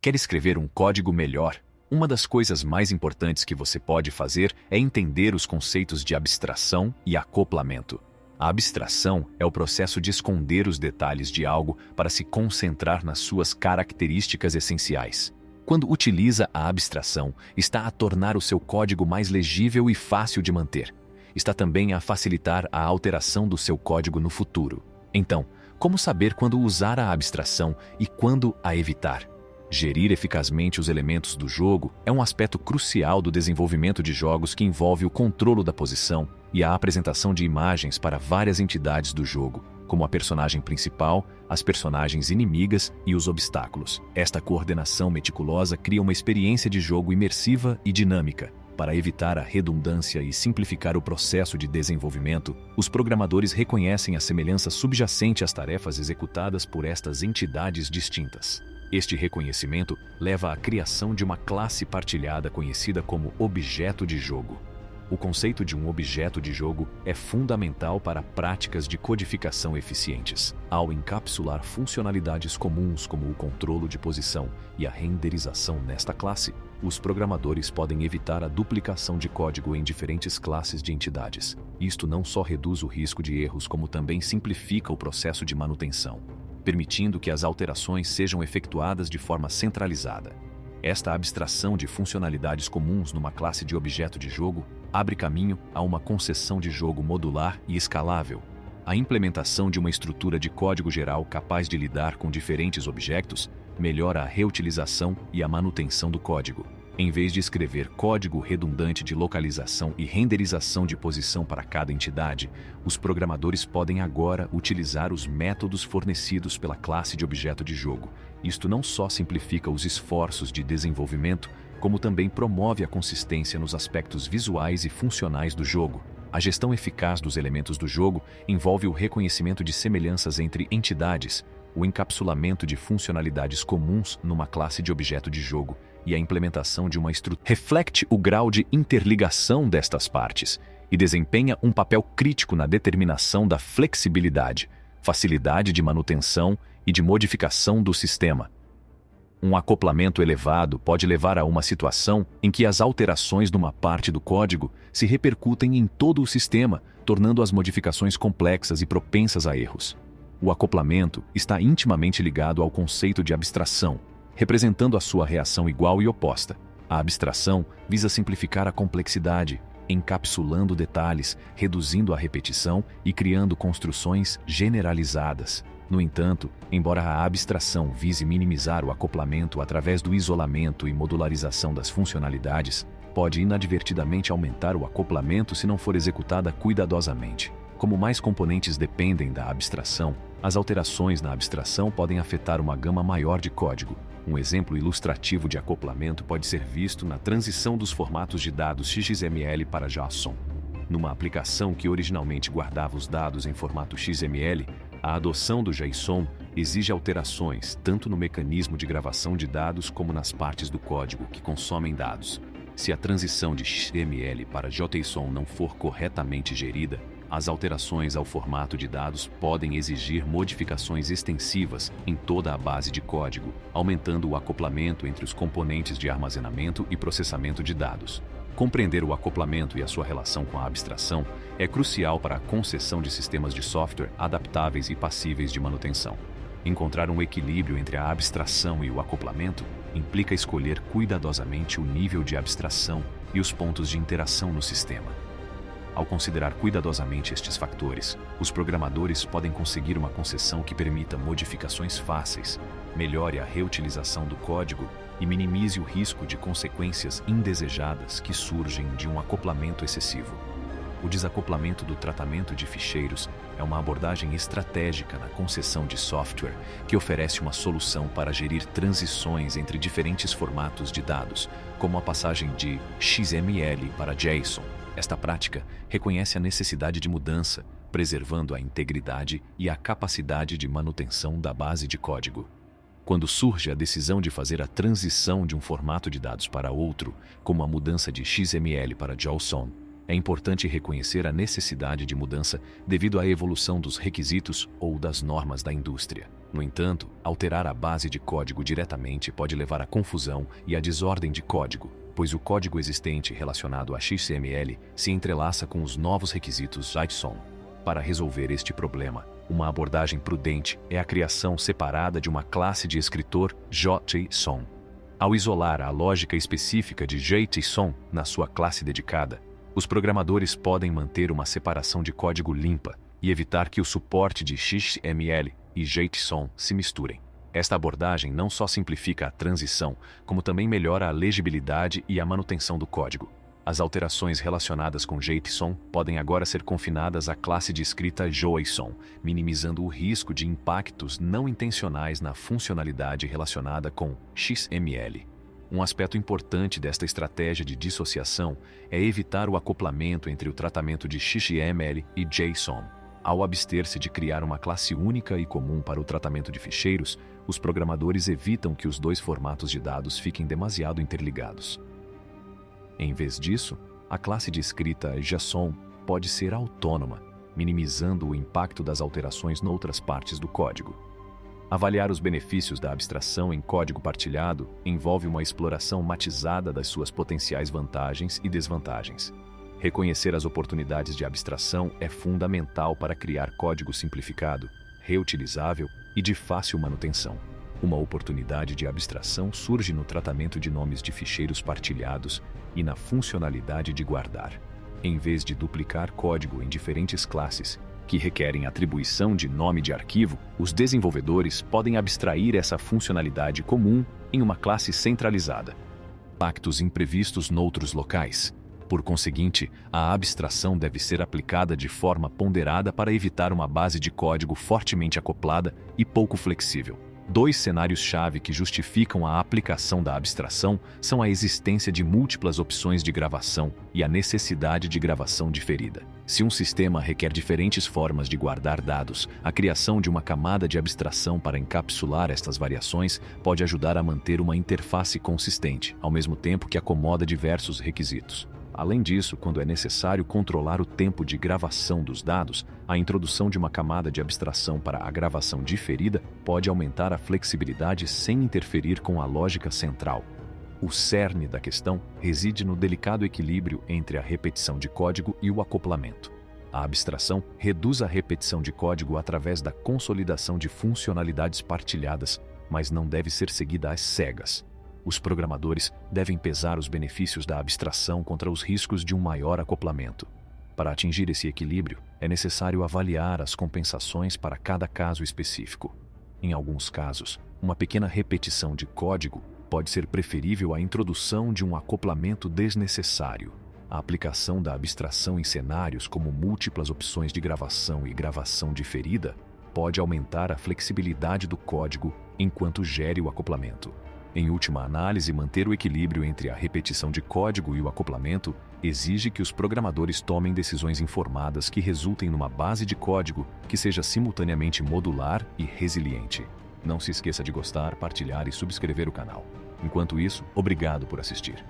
Quer escrever um código melhor? Uma das coisas mais importantes que você pode fazer é entender os conceitos de abstração e acoplamento. A abstração é o processo de esconder os detalhes de algo para se concentrar nas suas características essenciais. Quando utiliza a abstração, está a tornar o seu código mais legível e fácil de manter. Está também a facilitar a alteração do seu código no futuro. Então, como saber quando usar a abstração e quando a evitar? Gerir eficazmente os elementos do jogo é um aspecto crucial do desenvolvimento de jogos que envolve o controle da posição e a apresentação de imagens para várias entidades do jogo, como a personagem principal, as personagens inimigas e os obstáculos. Esta coordenação meticulosa cria uma experiência de jogo imersiva e dinâmica. Para evitar a redundância e simplificar o processo de desenvolvimento, os programadores reconhecem a semelhança subjacente às tarefas executadas por estas entidades distintas. Este reconhecimento leva à criação de uma classe partilhada conhecida como objeto de jogo. O conceito de um objeto de jogo é fundamental para práticas de codificação eficientes. Ao encapsular funcionalidades comuns como o controle de posição e a renderização nesta classe, os programadores podem evitar a duplicação de código em diferentes classes de entidades. Isto não só reduz o risco de erros, como também simplifica o processo de manutenção, permitindo que as alterações sejam efetuadas de forma centralizada. Esta abstração de funcionalidades comuns numa classe de objeto de jogo abre caminho a uma concessão de jogo modular e escalável. A implementação de uma estrutura de código geral capaz de lidar com diferentes objetos melhora a reutilização e a manutenção do código. Em vez de escrever código redundante de localização e renderização de posição para cada entidade, os programadores podem agora utilizar os métodos fornecidos pela classe de objeto de jogo. Isto não só simplifica os esforços de desenvolvimento, como também promove a consistência nos aspectos visuais e funcionais do jogo. A gestão eficaz dos elementos do jogo envolve o reconhecimento de semelhanças entre entidades, o encapsulamento de funcionalidades comuns numa classe de objeto de jogo e a implementação de uma estrutura. Reflete o grau de interligação destas partes e desempenha um papel crítico na determinação da flexibilidade, facilidade de manutenção e de modificação do sistema. Um acoplamento elevado pode levar a uma situação em que as alterações numa parte do código se repercutem em todo o sistema, tornando as modificações complexas e propensas a erros. O acoplamento está intimamente ligado ao conceito de abstração, representando a sua reação igual e oposta. A abstração visa simplificar a complexidade, encapsulando detalhes, reduzindo a repetição e criando construções generalizadas. No entanto, embora a abstração vise minimizar o acoplamento através do isolamento e modularização das funcionalidades, pode inadvertidamente aumentar o acoplamento se não for executada cuidadosamente. Como mais componentes dependem da abstração, as alterações na abstração podem afetar uma gama maior de código. Um exemplo ilustrativo de acoplamento pode ser visto na transição dos formatos de dados XML para JSON. Numa aplicação que originalmente guardava os dados em formato XML, a adoção do JSON exige alterações tanto no mecanismo de gravação de dados como nas partes do código que consomem dados. Se a transição de XML para JSON não for corretamente gerida, as alterações ao formato de dados podem exigir modificações extensivas em toda a base de código, aumentando o acoplamento entre os componentes de armazenamento e processamento de dados. Compreender o acoplamento e a sua relação com a abstração é crucial para a concessão de sistemas de software adaptáveis e passíveis de manutenção. Encontrar um equilíbrio entre a abstração e o acoplamento implica escolher cuidadosamente o nível de abstração e os pontos de interação no sistema. Ao considerar cuidadosamente estes fatores, os programadores podem conseguir uma concessão que permita modificações fáceis, melhore a reutilização do código e minimize o risco de consequências indesejadas que surgem de um acoplamento excessivo. O desacoplamento do tratamento de ficheiros é uma abordagem estratégica na concessão de software que oferece uma solução para gerir transições entre diferentes formatos de dados, como a passagem de XML para JSON. Esta prática reconhece a necessidade de mudança, preservando a integridade e a capacidade de manutenção da base de código. Quando surge a decisão de fazer a transição de um formato de dados para outro, como a mudança de XML para JSON, É importante reconhecer a necessidade de mudança devido à evolução dos requisitos ou das normas da indústria. No entanto, alterar a base de código diretamente pode levar à confusão e à desordem de código, pois o código existente relacionado a XML se entrelaça com os novos requisitos JSON. Para resolver este problema, uma abordagem prudente é a criação separada de uma classe de escritor JSON. Ao isolar a lógica específica de JSON na sua classe dedicada, os programadores podem manter uma separação de código limpa e evitar que o suporte de XML e JSON se misturem. Esta abordagem não só simplifica a transição, como também melhora a legibilidade e a manutenção do código. As alterações relacionadas com JSON podem agora ser confinadas à classe de escrita JSON, minimizando o risco de impactos não intencionais na funcionalidade relacionada com XML. Um aspecto importante desta estratégia de dissociação é evitar o acoplamento entre o tratamento de XML e JSON. Ao abster-se de criar uma classe única e comum para o tratamento de ficheiros, os programadores evitam que os dois formatos de dados fiquem demasiado interligados. Em vez disso, a classe de escrita JSON pode ser autônoma, minimizando o impacto das alterações noutras partes do código. Avaliar os benefícios da abstração em código partilhado envolve uma exploração matizada das suas potenciais vantagens e desvantagens. Reconhecer as oportunidades de abstração é fundamental para criar código simplificado, reutilizável e de fácil manutenção. Uma oportunidade de abstração surge no tratamento de nomes de ficheiros partilhados e na funcionalidade de guardar. Em vez de duplicar código em diferentes classes, que requerem atribuição de nome de arquivo, os desenvolvedores podem abstrair essa funcionalidade comum em uma classe centralizada. Impactos imprevistos noutros locais. Por conseguinte, a abstração deve ser aplicada de forma ponderada para evitar uma base de código fortemente acoplada e pouco flexível. Dois cenários-chave que justificam a aplicação da abstração são a existência de múltiplas opções de gravação e a necessidade de gravação diferida. Se um sistema requer diferentes formas de guardar dados, a criação de uma camada de abstração para encapsular estas variações pode ajudar a manter uma interface consistente, ao mesmo tempo que acomoda diversos requisitos. Além disso, quando é necessário controlar o tempo de gravação dos dados, a introdução de uma camada de abstração para a gravação diferida pode aumentar a flexibilidade sem interferir com a lógica central. O cerne da questão reside no delicado equilíbrio entre a repetição de código e o acoplamento. A abstração reduz a repetição de código através da consolidação de funcionalidades partilhadas, mas não deve ser seguida às cegas. Os programadores devem pesar os benefícios da abstração contra os riscos de um maior acoplamento. Para atingir esse equilíbrio, é necessário avaliar as compensações para cada caso específico. Em alguns casos, uma pequena repetição de código pode ser preferível à introdução de um acoplamento desnecessário. A aplicação da abstração em cenários como múltiplas opções de gravação e gravação diferida pode aumentar a flexibilidade do código enquanto gere o acoplamento. Em última análise, manter o equilíbrio entre a repetição de código e o acoplamento exige que os programadores tomem decisões informadas que resultem numa base de código que seja simultaneamente modular e resiliente. Não se esqueça de gostar, partilhar e subscrever o canal. Enquanto isso, obrigado por assistir.